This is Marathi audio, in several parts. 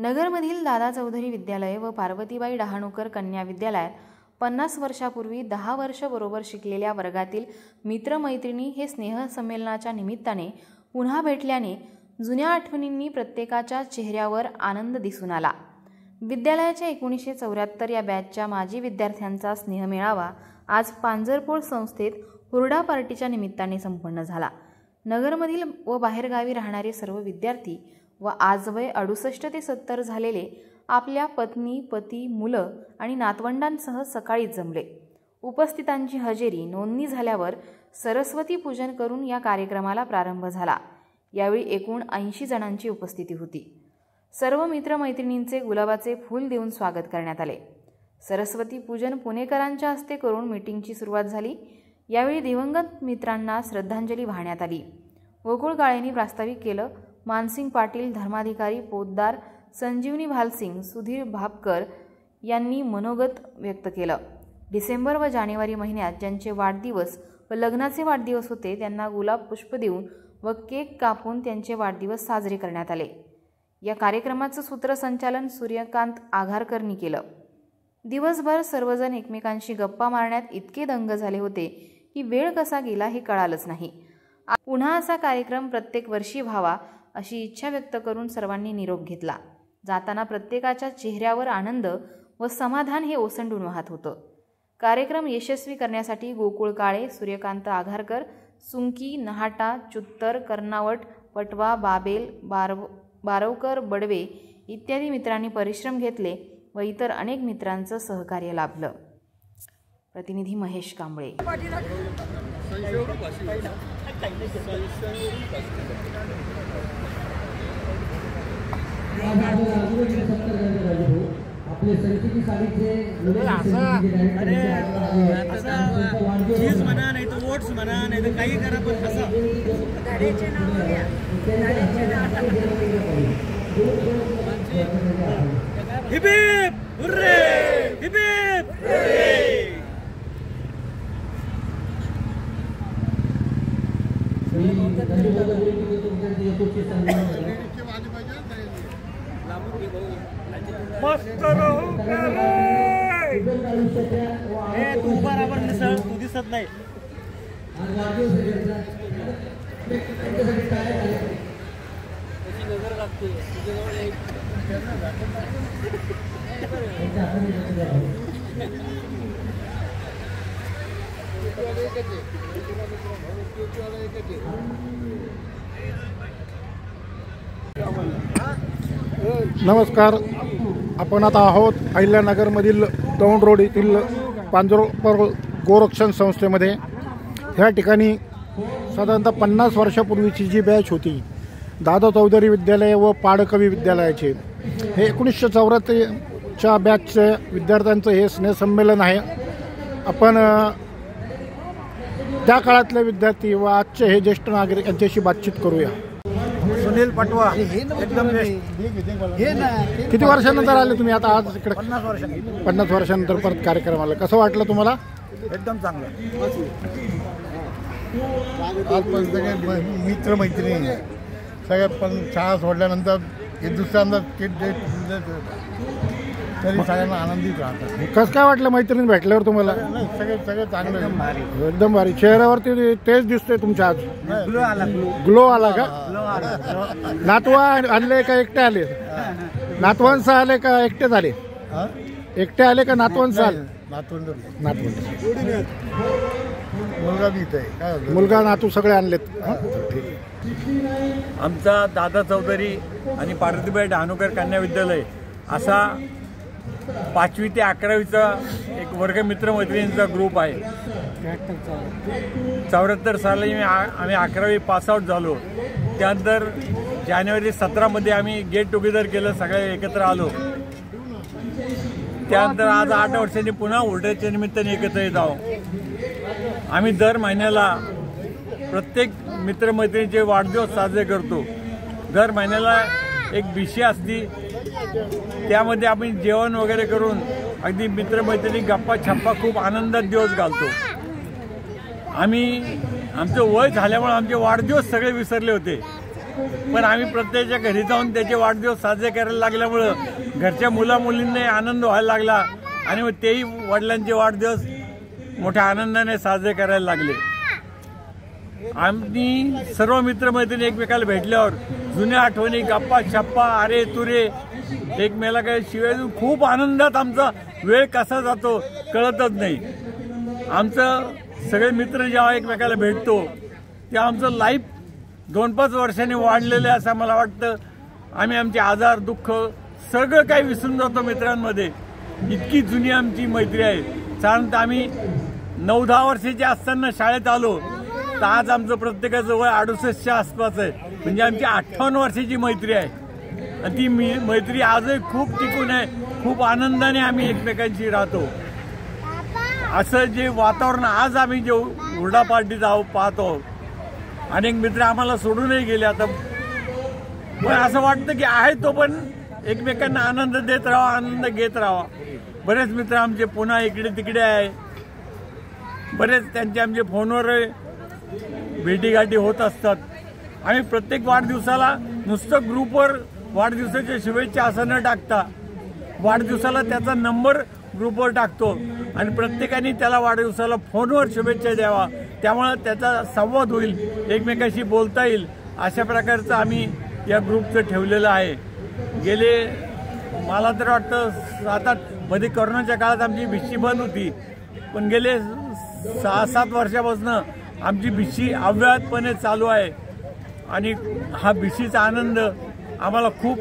नगरमधील दादा चौधरी विद्यालय व पार्वतीबाई डहाणूकर कन्या विद्यालयात 50 वर्षापूर्वी 10 वर्ष बरोबर शिकलेल्या वर्गातील मित्रमैत्रिणी हे स्नेहसंमेलनाच्या निमित्ताने पुन्हा भेटल्याने जुन्या आठवणींनी प्रत्येकाच्या चेहऱ्यावर आनंद दिसून आला। विद्यालयाच्या 1974 या बॅचच्या माजी विद्यार्थ्यांचा स्नेहमेळावा आज पांजरपोळ संस्थेत हुरडा पार्टीच्या निमित्ताने संपन्न झाला। नगरमधील व बाहेरगावी राहणारे सर्व विद्यार्थी व आजवय 68 ते 70 झालेले आपल्या पत्नी, पती, मुलं आणि नातवंडांसह सकाळीच जमले। उपस्थितांची हजेरी नोंदणी झाल्यावर सरस्वती पूजन करून या कार्यक्रमाला प्रारंभ झाला। यावेळी एकूण 80 जणांची उपस्थिती होती। सर्व मित्रमैत्रिणींचे गुलाबाचे फूल देऊन स्वागत करण्यात आले। सरस्वती पूजन पुणेकरांच्या हस्ते करून मीटिंगची सुरुवात झाली। यावेळी दिवंगत मित्रांना श्रद्धांजली वाहण्यात आली। गोकुळ काळेंनी प्रास्ताविक केलं। मानसिंग पाटील, धर्माधिकारी पोद्दार, संजीवनी भालसिंग, सुधीर भापकर यांनी मनोगत व्यक्त केलं। डिसेंबर व जानेवारी महिन्यात ज्यांचे वाढदिवस व लग्नाचे वाढदिवस होते त्यांना गुलाब पुष्प देऊन व केक कापून त्यांचे वाढदिवस साजरे करण्यात आले। या कार्यक्रमाचं सूत्रसंचालन सूर्यकांत आघारकरनी केलं। दिवसभर सर्वजण एकमेकांशी गप्पा मारण्यात इतके दंग झाले होते की वेळ कसा गेला हे कळालंच नाही। पुन्हा असा कार्यक्रम प्रत्येक वर्षी व्हावा अशी इच्छा व्यक्त करून सर्वांनी निरोप घेतला। जाताना प्रत्येकाच्या चेहऱ्यावर आनंद व समाधान हे ओसंडून वाहत होतं। कार्यक्रम यशस्वी करण्यासाठी गोकुळ काळे, सूर्यकांत आघारकर, सुंकी, नहाटा, चुत्तर, कर्नावट, पटवा, बाबेल, बारवकर, बडवे इत्यादी मित्रांनी परिश्रम घेतले व इतर अनेक मित्रांचं सहकार्य लाभलं। प्रतिनिधी महेश कांबळे। आपले संचिती साडीचे चीज म्हणा नाही तर वोट्स म्हणा नाही तर काही करा पण असं गाडीचे नाव द्या। Heap heap hurray, heap heap hurray. मस्त हे तू बरोबर नसेल, तू दिसत नाही। नजर लागते नमस्कार, आपण आता आहोत अहिल्यानगरमधील दौंड रोड येथील पांजरपोळ गोरक्षण संस्थेमध्ये। ह्या ठिकाणी साधारणतः 50 वर्षापूर्वीची जी बॅच होती दादा चौधरी विद्यालय व पाडकवी विद्यालयाचे, हे 1974च्या बॅचचे विद्यार्थ्यांचं हे स्नेहसंमेलन आहे। आपण त्या काळातले विद्यार्थी व आजचे हे ज्येष्ठ नागरिक यांच्याशी बातचीत करूया। सुनील पटवा एकदम किती वर्षानंतर आले तुम्ही आता आज इकडे? 50 वर्षानंतर परत कार्यक्रम आला, कसं वाटलं तुम्हाला? एकदम चांगलं। आज पण सगळे मित्रमैत्रिणी सगळे पण शाळा सोडल्यानंतर हे दुसऱ्यांदा तरी सगळ्यांना आनंदित राहतात। कसं काय वाटलं मैत्रिणी भेटल्यावर तुम्हाला? नाही सगळे चांगले एकदम भारी। चेहऱ्यावरती तेच दिसतंय तुमच्या आज। ग्लो आला का? नातवा आणले का एकटे आले? नातवंस आले का एकटेच आले? एकटे आले का नातवंस आले? नातवंड मुलगा बी इथे काय मुलगा नातू सगळे आणलेत। आमचा दादा चौधरी आणि पार्वतीबाई डहाणूकर कन्या विद्यालय असा 5वी ते 11वीचा एक वर्ग मित्रमैत्रिणींचा ग्रुप आहे। 74 साली आम्ही 11वी पासआउट झालो। त्यानंतर जानेवारी 17 मध्ये आम्ही गेट टुगेदर केलं, सगळे एकत्र आलो। त्यानंतर आज 8 वर्षांनी पुन्हा हुरड्याच्या निमित्ताने एकत्र येत आहोत। आम्ही दर महिन्याला प्रत्येक मित्रमैत्रिणीचे वाढदिवस साजरे करतो। दर महिन्याला एक बिशी असती, त्यामध्ये आम्ही जेवण वगैरे करून अगदी मित्रमैत्रिणी गप्पा छप्पा खूप आनंदात दिवस घालतो। आम्ही आमचं वय झाल्यामुळे आमचे वाढदिवस सगळे विसरले होते। पण आम्ही प्रत्येकाच्या घरी जाऊन त्याचे वाढदिवस साजरे करायला लागल्यामुळं घरच्या मुलामुलींनाही आनंद व्हायला लागला आणि मग तेही वडिलांचे वाढदिवस मोठ्या आनंदाने साजरे करायला लागले. आम्ही सर्व मित्रमैत्रिणी एकमेकाला भेटल्यावर जुन्या आठवणी, गप्पा छप्पा, अरे तुरे एकमेकाला काही शिवाय खूप आनंदात आमचा वेळ कसा जातो कळतच नाही. आमचं सगळे मित्र जेव्हा एकमेकाला भेटतो तेव्हा आमचं लाईफ 2-5 वर्षांनी वाढलेलं आहे असं मला वाटतं. आम्ही आमचे आजार दुःख सगळं काही विसरून जातो मित्रांमध्ये. इतकी जुनी आमची मैत्री आहे. साधारणतः आम्ही 9-10 वर्षाचे असताना शाळेत आलो तर आज आमचं प्रत्येकाचं वय 68च्या आसपास आहे. म्हणजे आमची 58 वर्षाची मैत्री आहे आणि ती मैत्री आजही खूप टिकून आहे. खूप आनंदाने आम्ही एकमेकांशी राहतो. असं जे वातावरण आज आम्ही जे हुरडा पार्टीत पाहतो, अनेक मित्र आम्हाला सोडूनही गेले आता, पण असं वाटतं की आहे तो पण एकमेकांना आनंद देत राहावा, आनंद घेत राहावा. बरेच मित्र आमचे पुन्हा इकडे तिकडे आहे. बरेच त्यांचे आमचे फोनवर भेटीगाठी होत असतात. आम्ही प्रत्येक वाढदिवसाला नुसतं ग्रुपवर वाढदिवसाच्या शुभेच्छा असं न टाकता वाढदिवसाला त्याचा नंबर ग्रुपवर टाकतो आणि प्रत्येकाने त्याला वाढदिवसाला फोनवर शुभेच्छा द्यावा. त्यामुळे त्याचा संवाद होईल, एकमेकाशी बोलता येईल. अशा प्रकारचं आम्ही या ग्रुपचं ठेवलेलं आहे. गेले मला तर वाटतं 7-8 मध्ये कोरोनाच्या काळात आमची भिशी बंद होती, पण गेले 6-7 वर्षापासून आमची भिशी अव्याहतपणे चालू आहे आणि हा भिशीचा आनंद आम्हाला खूप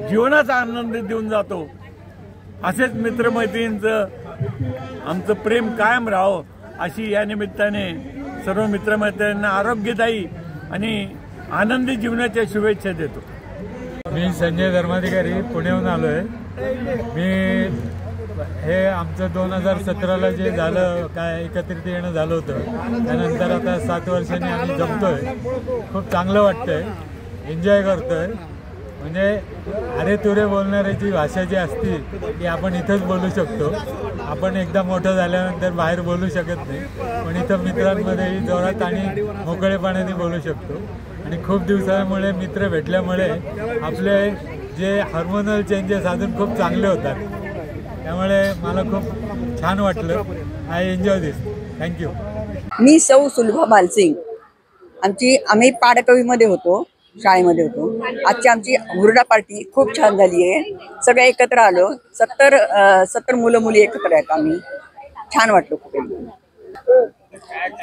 जीवनाचा आनंद देऊन जातो. असेच मित्रमैत्रिणींचं आमचं प्रेम कायम राहावं अशी या निमित्ताने सर्व मित्रमैत्रिणींना आरोग्यदायी आणि आनंदी जीवनाच्या शुभेच्छा देतो. मी संजय धर्माधिकारी पुण्याहून आलो आहे. मी हे आमचं 2017ला जे झालं काय एकत्रित येणं झालं होतं, त्यानंतर आता 7 वर्षांनी आम्ही जमतोय. खूप चांगलं वाटतंय, एन्जॉय करतोय. म्हणजे अरे तुरे बोलणाऱ्याची भाषा जी असती ती आपण इथंच बोलू शकतो. आपण एकदा मोठं झाल्यानंतर बाहेर बोलू शकत नाही, पण इथं मित्रांमध्येही जोरात आणि मोकळेपणाने बोलू शकतो. आणि खूप दिवसामुळे मित्र भेटल्यामुळे आपले जे हार्मोनल चेंजेस अजून खूप चांगले होतात. त्यामुळे मला खूप छान वाटलं. I enjoy this. थँक्यू. मी सौ सुलभा बालसिंग. आम्ही पाडकवीमध्ये होतो, शाळेमध्ये होतो. आजची आमची हुरडा पार्टी खूप छान झाली आहे. सगळे एकत्र आलो. 70 मुलं मुली एकत्र आहेत. आम्ही छान वाटलो खूप.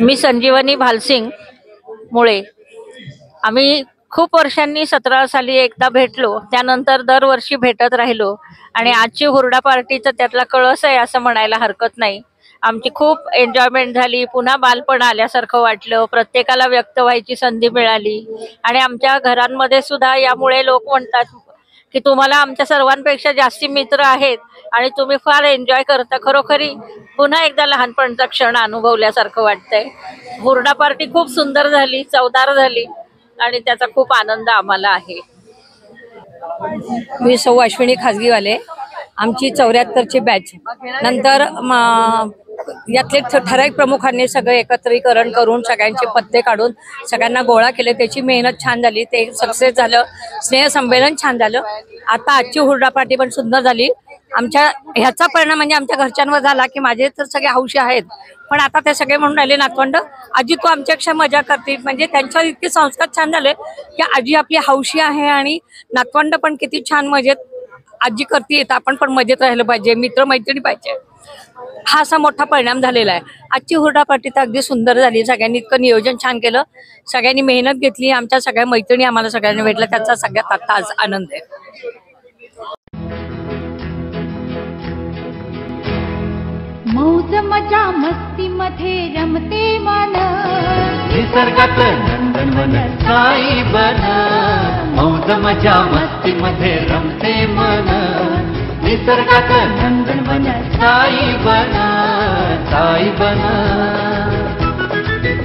मी संजीवनी भालसिंग मुळे. आम्ही खूप वर्षांनी 17 साली एकदा भेटलो, त्यानंतर दरवर्षी भेटत राहिलो आणि आजची हुरडा पार्टीचं त्यातला कळस आहे असं म्हणायला हरकत नाही. आमची खूप एन्जॉयमेंट झाली. पुन्हा बालपण आल्यासारखं वाटलं. प्रत्येकाला व्यक्त व्हायची संधी मिळाली आणि आमच्या घरांमध्ये सुद्धा यामुळे लोक म्हणतात की तुम्हाला आमच्या सर्वांपेक्षा जास्ती मित्र आहेत आणि तुम्ही फार एन्जॉय करता. खरोखरी पुन्हा एकदा लहानपणचा क्षण अनुभवल्यासारखं वाटतंय. हुरडा पार्टी खूप सुंदर झाली, चवदार झाली आणि त्याचा खूप आनंद आम्हाला आहे. मी सौ अश्विनी खाजगीवाले. आमची 74ची बॅच नंतर यातले ठराविक प्रमुखांनी सगळं एकत्रीकरण करून सगळ्यांचे पत्ते काढून सगळ्यांना गोळा केले. त्याची मेहनत छान झाली, ते सक्सेस झालं. स्नेहसंमेलन छान झालं. आता आजची हुरडा पार्टी पण सुंदर झाली. आमच्या ह्याचा परिणाम म्हणजे आमच्या घरच्यांवर झाला की माझे तर सगळे हौशी आहेत, पण आता ते सगळे म्हणून राहिले नातवंड आजी तू आमच्यापेक्षा मजा करते. म्हणजे त्यांच्यावर इतके संस्कार छान झाले की आजी आपली हौशी आहे आणि नातवंड पण किती छान मजेत आजी करते. आपण पण मजेत राहिलं पाहिजे, मित्रमैत्रिणी पाहिजे. हा असा मोठा परिणाम झालेला आहे. आजची हुरडा पार्टी तर अगदी सुंदर झाली. सगळ्यांनी इतकं नियोजन छान केलं, सगळ्यांनी मेहनत घेतली. आमच्या सगळ्या मैत्रिणी आम्हाला सगळ्यांनी भेटल्या, त्याचा सगळ्यात आता आज आनंद आहे. मौज मजा मस्ती मध्ये रमते मन, निसर्गात नंदनवन साई बन. मौज मजा मस्ती मध्ये रमते मन, निसर्गात नंदनवन साई बन, साई बन.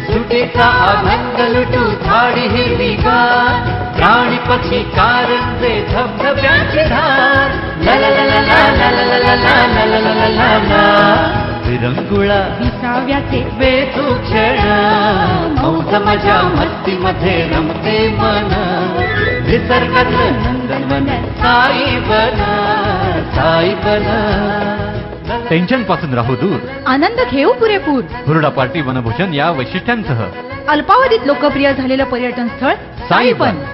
सुटीचा आनंद लुटू झाडी हिरवीगार, प्राणी पक्षी कारंजे धबधब्याची धार. ला ला ला ला ला ला ला ला ला ला ला ला ला. विरंगुळा विसाव्याचे बेतू क्षण, मौज मजा मस्ती मध्ये रमते मन. निसर्गातलं नंदनवन साई बना, साई बना. टेन्शन पासून राहू दूर, आनंद घेऊ पुरेपूर. हुरडा पार्टी वनभोजन या वैशिष्ट्यांसह अल्पावधीत लोकप्रिय झालेलं पर्यटन स्थळ साईबन.